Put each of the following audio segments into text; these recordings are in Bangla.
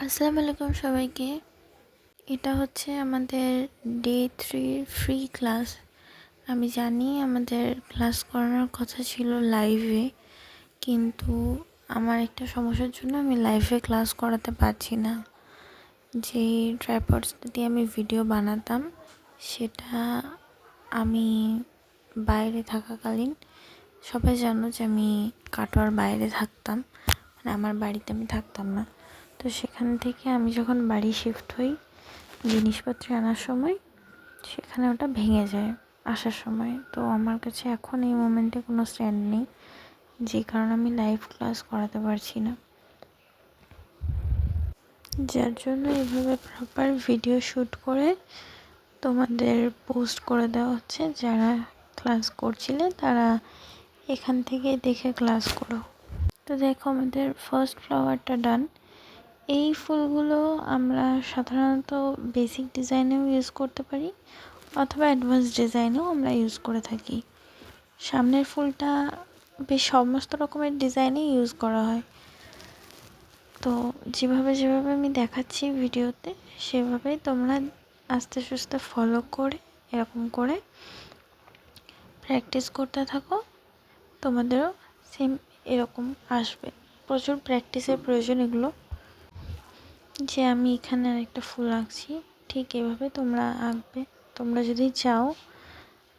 আসসালামু আলাইকুম সবাইকে। এটা হচ্ছে আমাদের ডে 3 ফ্রি ক্লাস। আমি জানি আমাদের ক্লাস করানোর কথা ছিল লাইভে, কিন্তু আমার একটা সমস্যার জন্য আমি লাইভে ক্লাস করাতে পারছি না। যে ট্রাইপডটা দিয়ে আমি ভিডিও বানাতাম সেটা আমি বাইরে থাকাকালীন, সবাই জানো যে আমি কাটোয়ার বাইরে থাকতাম, মানে আমার বাড়িতে আমি থাকতাম না। তো সেখান থেকে আমি যখন বাড়ি শিফট হই জিনিসপত্র আনার সময়, সেখানে ওটা ভেঙে যায় আসার সময়। তো আমার কাছে এখন এই মোমেন্টে কোনো স্ট্যান্ড নেই, যে কারণে আমি লাইভ ক্লাস করাতে পারছি না, যার জন্য এভাবে প্রপার ভিডিও শ্যুট করে তোমাদের পোস্ট করে দেওয়া হচ্ছে। যারা ক্লাস করছিলে তারা এখান থেকে দেখে ক্লাস করো। তো দেখো আমাদের ফার্স্ট ফ্লাওয়ারটা ডান। এই ফুলগুলো আমরা সাধারণত বেসিক ডিজাইনেও ইউজ করতে পারি অথবা অ্যাডভান্স ডিজাইনেও আমরা ইউজ করে থাকি। সামনের ফুলটা বেশ সমস্ত রকমের ডিজাইনে ইউজ করা হয়। তো যেভাবে আমি দেখাচ্ছি ভিডিওতে, সেভাবেই তোমরা আস্তে আস্তে ফলো করে এরকম করে প্র্যাকটিস করতে থাকো, তোমাদেরও সেম এরকম আসবে। প্রচুর প্র্যাকটিসের প্রয়োজন এগুলো। যে আমি এখানে একটা ফুল আঁকছি, ঠিক এভাবে তোমরা আঁকবে। তোমরা যদি চাও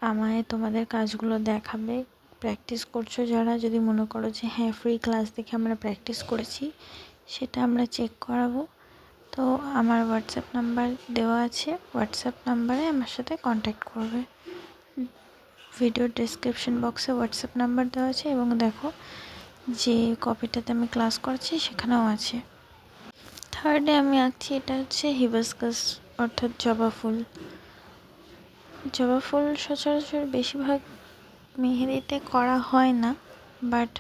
আমায় তোমাদের কাজগুলো দেখাবে, প্র্যাকটিস করছো যারা, যদি মনে করো যে হ্যাঁ ফ্রি ক্লাস দেখে আমরা প্র্যাকটিস করেছি, সেটা আমরা চেক করাবো। তো আমার হোয়াটসঅ্যাপ নাম্বার দেওয়া আছে, হোয়াটসঅ্যাপ নাম্বারে আমার সাথে কন্ট্যাক্ট করবে। ভিডিও ডেসক্রিপশন বক্সে হোয়াটসঅ্যাপ নাম্বার দেওয়া আছে, এবং দেখো যে কপিটাতে আমি ক্লাস করছি সেখানেও আছে। থার্ডে আমি আঁকছি, এটা হচ্ছে হিবিস্কাস অর্থাৎ জবা ফুল। জবা ফুল সচরাচর বেশিরভাগ মেহেদিতে করা হয় না, বাট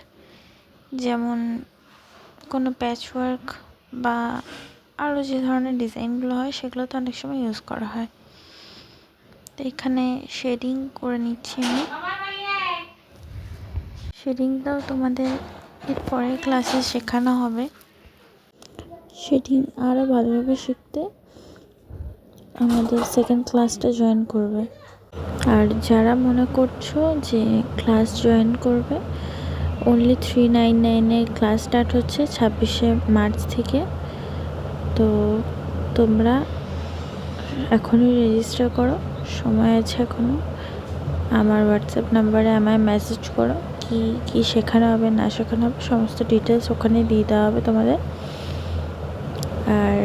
যেমন কোনো প্যাচওয়ার্ক বা আরও যে ধরনের ডিজাইনগুলো হয় সেগুলো তো অনেক সময় ইউজ করা হয়। তো এখানে শেডিং করে নিচ্ছি আমি। শেডিংটাও তোমাদের এর পরের ক্লাসে শেখানো হবে। শেডিং আরও ভালোভাবে শিখতে আমাদের সেকেন্ড ক্লাসটা জয়েন করবে। আর যারা মনে করছো যে ক্লাস জয়েন করবে, অনলি 399-এর ক্লাস স্টার্ট হচ্ছে 26শে মার্চ থেকে। তো তোমরা এখনই রেজিস্টার করো, সময় আছে এখনও। আমার হোয়াটসঅ্যাপ নাম্বারে আমায় মেসেজ করো, কি কি শেখানো হবে না শেখানো হবে সমস্ত ডিটেলস ওখানে দিয়ে দেওয়া হবে তোমাদের। আর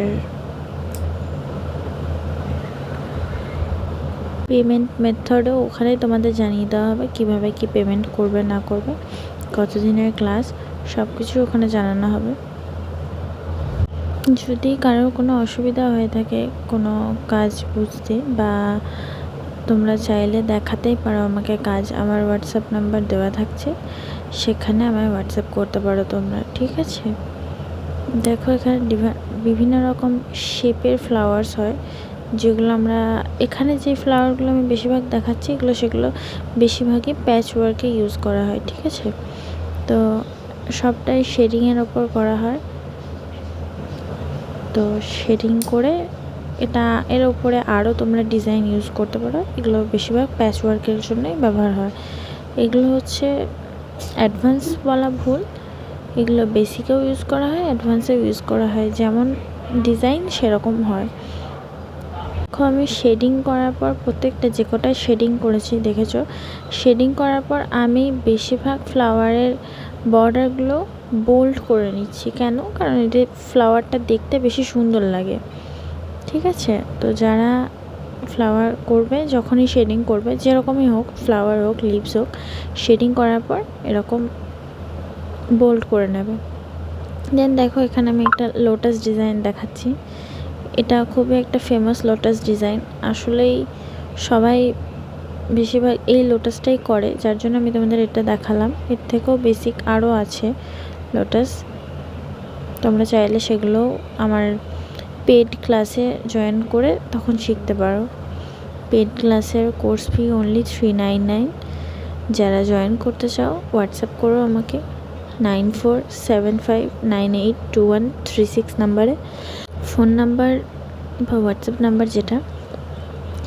পেমেন্ট মেথডও ওখানেই তোমাদের জানিয়ে দেওয়া হবে, কীভাবে কি পেমেন্ট করবে না করবে, কতদিনের ক্লাস, সব কিছু ওখানে জানানো হবে। যদি কারোর কোনো অসুবিধা হয়ে থাকে কোনো কাজ বুঝতে, বা তোমরা চাইলে দেখাতেই পারো আমাকে কাজ, আমার হোয়াটসঅ্যাপ নাম্বার দেওয়া থাকছে, সেখানে আমায় হোয়াটসঅ্যাপ করতে পারো তোমরা, ঠিক আছে? দেখো এখানে বিভিন্ন রকম শেপের ফ্লাওয়ার্স হয়, যেগুলো আমরা এখানে যে ফ্লাওয়ারগুলো আমি বেশিরভাগ দেখাচ্ছি, সেগুলো বেশিরভাগই প্যাচ ওয়ার্কে ইউজ করা হয়, ঠিক আছে? তো সবটাই শেডিংয়ের ওপর করা হয়। তো শেডিং করে এটা এর উপরে আরও তোমরা ডিজাইন ইউজ করতে পারো। এগুলো বেশিরভাগ প্যাচ ওয়ার্কের জন্যই ব্যবহার হয়। এগুলো হচ্ছে অ্যাডভান্স বলা ভুল, এগুলো বেসিকেও ইউজ করা হয়, অ্যাডভান্সেও ইউজ করা হয়, যেমন ডিজাইন সেরকম হয়। দেখো আমি শেডিং করার পর প্রত্যেকটা যে কটায় শেডিং করেছি দেখেছো, শেডিং করার পর আমি বেশিরভাগ ফ্লাওয়ারের বর্ডারগুলো বোল্ড করে নিচ্ছি। কেন? কারণ এদের ফ্লাওয়ারটা দেখতে বেশি সুন্দর লাগে, ঠিক আছে? তো যারা ফ্লাওয়ার করবে, যখনই শেডিং করবে, যেরকমই হোক, ফ্লাওয়ার হোক লিভস হোক, শেডিং করার পর এরকম বোল্ড করে নেবে। দেন দেখো এখানে আমি একটা লোটাস ডিজাইন দেখাচ্ছি। এটা খুবই একটা ফেমাস লোটাস ডিজাইন, আসলেই সবাই বেশিরভাগ এই লোটাসটাই করে, যার জন্য আমি তোমাদের এটা দেখালাম। এর থেকেও বেসিক আরও আছে লোটাস, তোমরা চাইলে সেগুলো আমার পেড ক্লাসে জয়েন করে তখন শিখতে পারো। পেড ক্লাসের কোর্স ফি অনলি 399। যারা জয়েন করতে চাও হোয়াটসঅ্যাপ করো আমাকে 9475982136 নাম্বারে। ফোন নাম্বার বা হোয়াটসঅ্যাপ নাম্বার যেটা,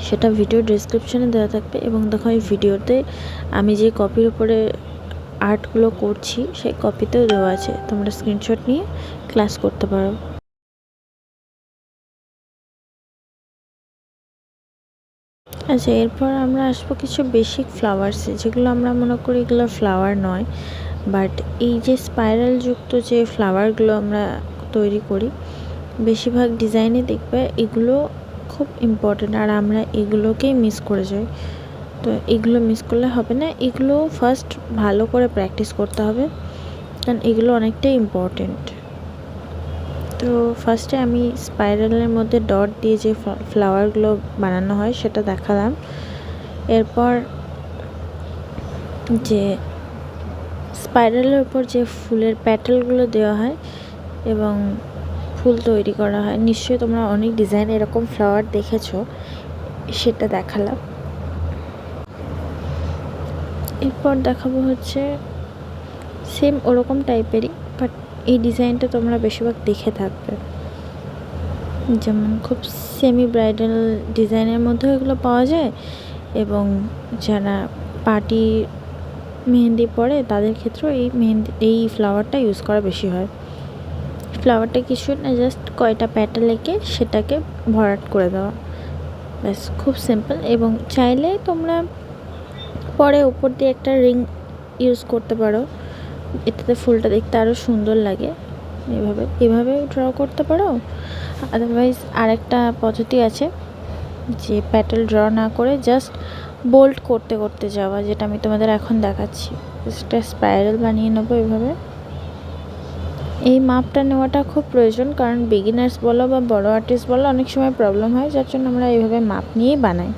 সেটা ভিডিও ডেসক্রিপশানে দেওয়া থাকবে। এবং দেখো এই ভিডিওতে আমি যে কপির উপরে আর্টগুলো করছি সেই কপিতেও দেওয়া আছে, তোমরা স্ক্রিনশট নিয়ে ক্লাস করতে পারো। আচ্ছা, এরপর আমরা আসবো কিছু বেসিক ফ্লাওয়ার্সে, যেগুলো আমরা মনে করি এগুলো ফ্লাওয়ার নয়, বাট এই যে স্পাইরাল যুক্ত যে ফ্লাওয়ারগুলো আমরা তৈরি করি বেশিরভাগ ডিজাইনে দেখবে এগুলো খুব ইম্পর্টেন্ট, আর আমরা এগুলোকেই মিস করে যাই। তো এগুলো মিস করলে হবে না, এগুলো ফার্স্ট ভালো করে প্র্যাকটিস করতে হবে, কারণ এগুলো অনেকটাই ইম্পর্টেন্ট। তো ফার্স্টে আমি স্পাইরালের মধ্যে ডট দিয়ে যে ফ্লাওয়ারগুলো বানানো হয় সেটা দেখালাম। এরপর যে স্পাইরালের উপর যে ফুলের প্যাটেলগুলো দেওয়া হয় এবং ফুল তৈরি করা হয়, নিশ্চয়ই তোমরা অনেক ডিজাইন এরকম ফ্লাওয়ার দেখেছো, সেটা দেখালাম। এরপর দেখাবো হচ্ছে সেম ওরকম টাইপেরই, বাট এই ডিজাইনটা তোমরা বেশিরভাগ দেখে থাকবে, যেমন খুব সেমি ব্রাইডাল ডিজাইনের মধ্যেও এগুলো পাওয়া যায়, এবং যারা পার্টি মেহেন্দি পরে তাদের ক্ষেত্রেও এই ফ্লাওয়ারটা ইউজ করা বেশি হয়। ফ্লাওয়ারটা কিছু না, জাস্ট কয়টা প্যাটেল এঁকে সেটাকে ভরাট করে দেওয়া, ব্যাস, খুব সিম্পল। এবং চাইলে তোমরা পরে উপর দিয়ে একটা রিং ইউজ করতে পারো, এটাতে ফুলটা দেখতে আরও সুন্দর লাগে। এভাবে ড্র করতে পারো। আদারওয়াইজ আরেকটা পদ্ধতি আছে, যে প্যাটেল ড্র না করে জাস্ট বোল্ট করতে করতে যাওয়া, যেটা আমি তোমাদের এখন দেখাচ্ছি। জাস্ট স্পাইরাল বানিয়ে নেবো এভাবে। এই মাপটা নেওয়াটা খুব প্রয়োজন, কারণ বিগিনার্স বলো বা বড় আর্টিস্ট বলো অনেক সময় প্রবলেম হয়, যার জন্য আমরা এইভাবে মাপ নিয়েই বানাই।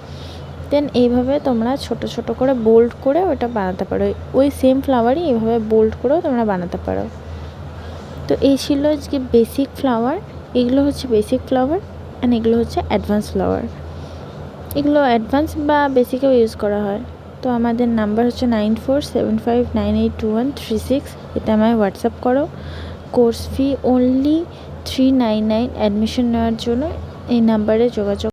দেন এইভাবে তোমরা ছোট ছোট করে বোল্ড করে ওটা বানাতে পারো, ওই সেম ফ্লাওয়ারই এইভাবে বোল্ড করেও তোমরা বানাতে পারো। তো এই ছিল আজকে বেসিক ফ্লাওয়ার। এগুলো হচ্ছে বেসিক ফ্লাওয়ার, অ্যান্ড এগুলো হচ্ছে অ্যাডভান্স ফ্লাওয়ার। এগুলো অ্যাডভান্স বা বেসিকেও ইউজ করা হয়। তো আমাদের নাম্বার হচ্ছে 9475982136, এটা আমায় হোয়াটসঅ্যাপ করো। কোর্স ফি অনলি 399, অ্যাডমিশন নেওয়ার জন্য এই নাম্বারে যোগাযোগ